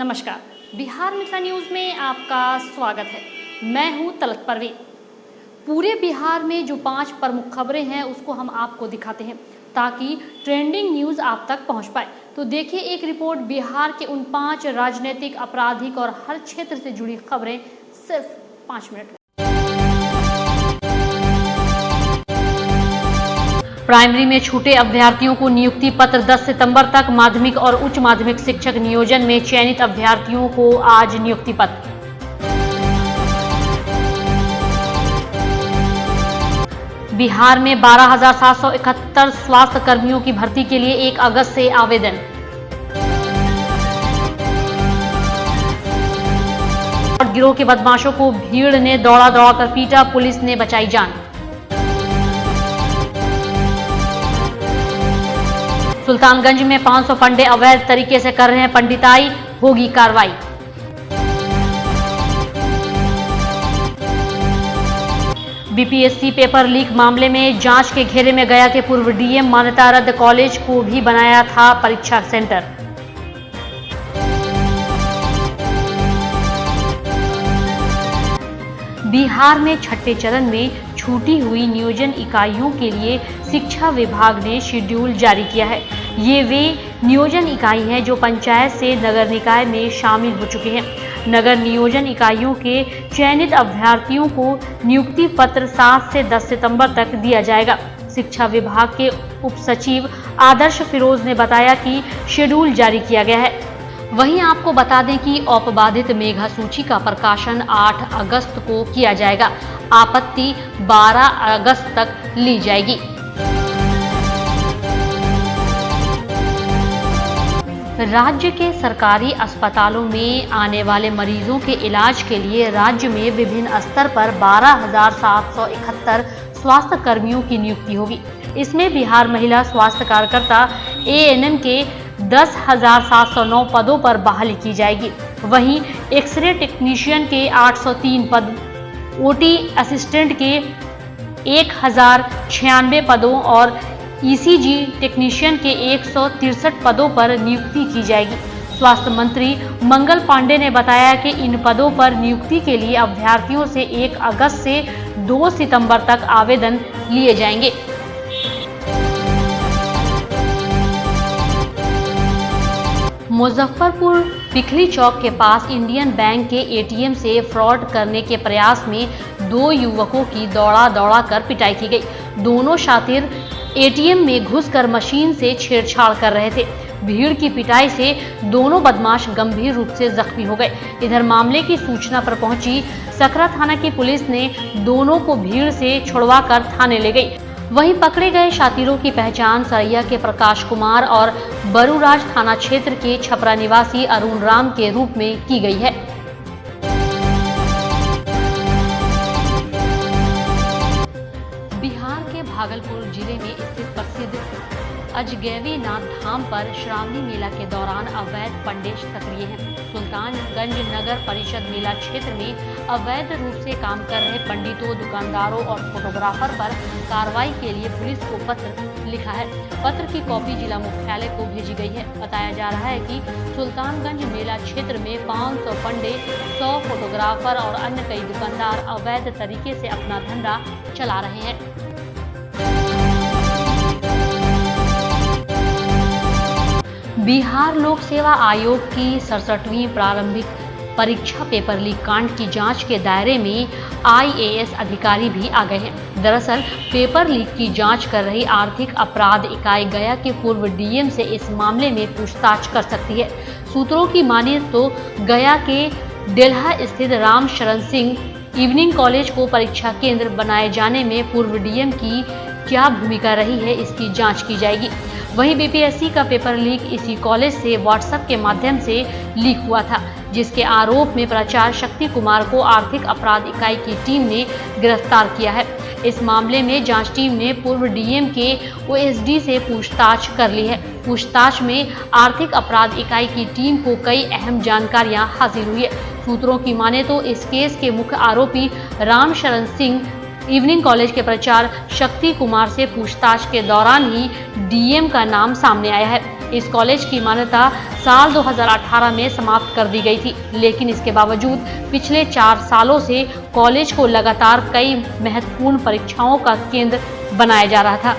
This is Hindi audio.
नमस्कार, बिहार मिथिला न्यूज़ में आपका स्वागत है। मैं हूं तलत परवीन। पूरे बिहार में जो 5 प्रमुख खबरें हैं उसको हम आपको दिखाते हैं ताकि ट्रेंडिंग न्यूज़ आप तक पहुंच पाए। तो देखिए एक रिपोर्ट बिहार के उन 5 राजनीतिक, आपराधिक और हर क्षेत्र से जुड़ी खबरें सिर्फ 5 मिनट में। प्राइमरी में छूटे अभ्यर्थियों को नियुक्ति पत्र 10 सितंबर तक। माध्यमिक और उच्च माध्यमिक शिक्षक नियोजन में चयनित अभ्यर्थियों को आज नियुक्ति पत्र। बिहार में 12,771 स्वास्थ्य कर्मियों की भर्ती के लिए 1 अगस्त से आवेदन। और गिरोह के बदमाशों को भीड़ ने दौड़ा कर पीटा, पुलिस ने बचाई जान। सुल्तानगंज में 500 पंडे अवैध तरीके से कर रहे हैं पंडिताई, होगी कार्रवाई। बीपीएससी पेपर लीक मामले में जांच के घेरे में गया के पूर्व डीएम, मान्यता रद्द कॉलेज को भी बनाया था परीक्षा सेंटर। बिहार में छठे चरण में छूटी हुई नियोजन इकाइयों के लिए शिक्षा विभाग ने शेड्यूल जारी किया है। ये वे नियोजन इकाई हैं जो पंचायत से नगर निकाय में शामिल हो चुके हैं। नगर नियोजन इकाइयों के चयनित अभ्यर्थियों को नियुक्ति पत्र 7 से 10 सितंबर तक दिया जाएगा। शिक्षा विभाग के उप सचिव आदर्श फिरोज ने बताया कि शेड्यूल जारी किया गया है। वहीं आपको बता दें कि औपबाधित मेधा सूची का प्रकाशन 8 अगस्त को किया जाएगा। आपत्ति 12 अगस्त तक ली जाएगी। राज्य के सरकारी अस्पतालों में आने वाले मरीजों के इलाज के लिए राज्य में विभिन्न स्तर पर 12,771 स्वास्थ्य कर्मियों की नियुक्ति होगी। इसमें बिहार महिला स्वास्थ्य कार्यकर्ता एएनएम के 10,709 पदों पर बहाली की जाएगी। वहीं एक्सरे टेक्नीशियन के 803 पद, ओटी असिस्टेंट के 1096 पदों और ईसीजी टेक्नीशियन के 163 पदों पर नियुक्ति की जाएगी। स्वास्थ्य मंत्री मंगल पांडे ने बताया कि इन पदों पर नियुक्ति के लिए अभ्यर्थियों से 1 अगस्त से 2 सितंबर तक आवेदन लिए जाएंगे। मुजफ्फरपुर पिखली चौक के पास इंडियन बैंक के एटीएम से फ्रॉड करने के प्रयास में 2 युवकों की दौड़ा कर पिटाई की गई। दोनों शातिर एटीएम में घुसकर मशीन से छेड़छाड़ कर रहे थे। भीड़ की पिटाई से दोनों बदमाश गंभीर रूप से जख्मी हो गए। इधर मामले की सूचना पर पहुंची सकरा थाना की पुलिस ने दोनों को भीड़ से छुड़वाकर थाने ले गई। वहीं पकड़े गए शातिरों की पहचान सरैया के प्रकाश कुमार और बरूराज थाना क्षेत्र के छपरा निवासी अरुण राम के रूप में की गई है। बिहार के भागलपुर जिले में स्थित प्रसिद्ध अजगैवीनाथ धाम पर श्रावणी मेला के दौरान अवैध पंडे सक्रिय हैं। सुल्तानगंज नगर परिषद मेला क्षेत्र में अवैध रूप से काम कर रहे पंडितों, दुकानदारों और फोटोग्राफर पर कार्रवाई के लिए पुलिस को पत्र लिखा है। पत्र की कॉपी जिला मुख्यालय को भेजी गई है। बताया जा रहा है कि सुल्तानगंज मेला क्षेत्र में 500 पंडे, 100 फोटोग्राफर और अन्य कई दुकानदार अवैध तरीके से अपना धंधा चला रहे हैं। बिहार लोक सेवा आयोग की 67वीं प्रारंभिक परीक्षा पेपर लीक कांड की जांच के दायरे में आईएएस अधिकारी भी आ गए हैं। दरअसल पेपर लीक की जांच कर रही आर्थिक अपराध इकाई गया के पूर्व डीएम से इस मामले में पूछताछ कर सकती है। सूत्रों की माने तो गया के डेल्हा स्थित राम शरण सिंह इवनिंग कॉलेज को परीक्षा केंद्र बनाए जाने में पूर्व डीएम की क्या भूमिका रही है, इसकी जांच की जाएगी। वहीं बीपीएससी का पेपर लीक इसी कॉलेज से व्हाट्सएप के माध्यम से लीक हुआ था, जिसके आरोप में प्राचार्य शक्ति कुमार को आर्थिक अपराध इकाई की टीम ने गिरफ्तार किया है। इस मामले में जांच टीम ने पूर्व डीएम के ओएसडी से पूछताछ कर ली है। पूछताछ में आर्थिक अपराध इकाई की टीम को कई अहम जानकारियां हासिल हुई है। सूत्रों की माने तो इस केस के मुख्य आरोपी राम शरण सिंह इवनिंग कॉलेज के प्राचार्य शक्ति कुमार से पूछताछ के दौरान ही डीएम का नाम सामने आया है। इस कॉलेज की मान्यता साल 2018 में समाप्त कर दी गई थी, लेकिन इसके बावजूद पिछले 4 सालों से कॉलेज को लगातार कई महत्वपूर्ण परीक्षाओं का केंद्र बनाया जा रहा था।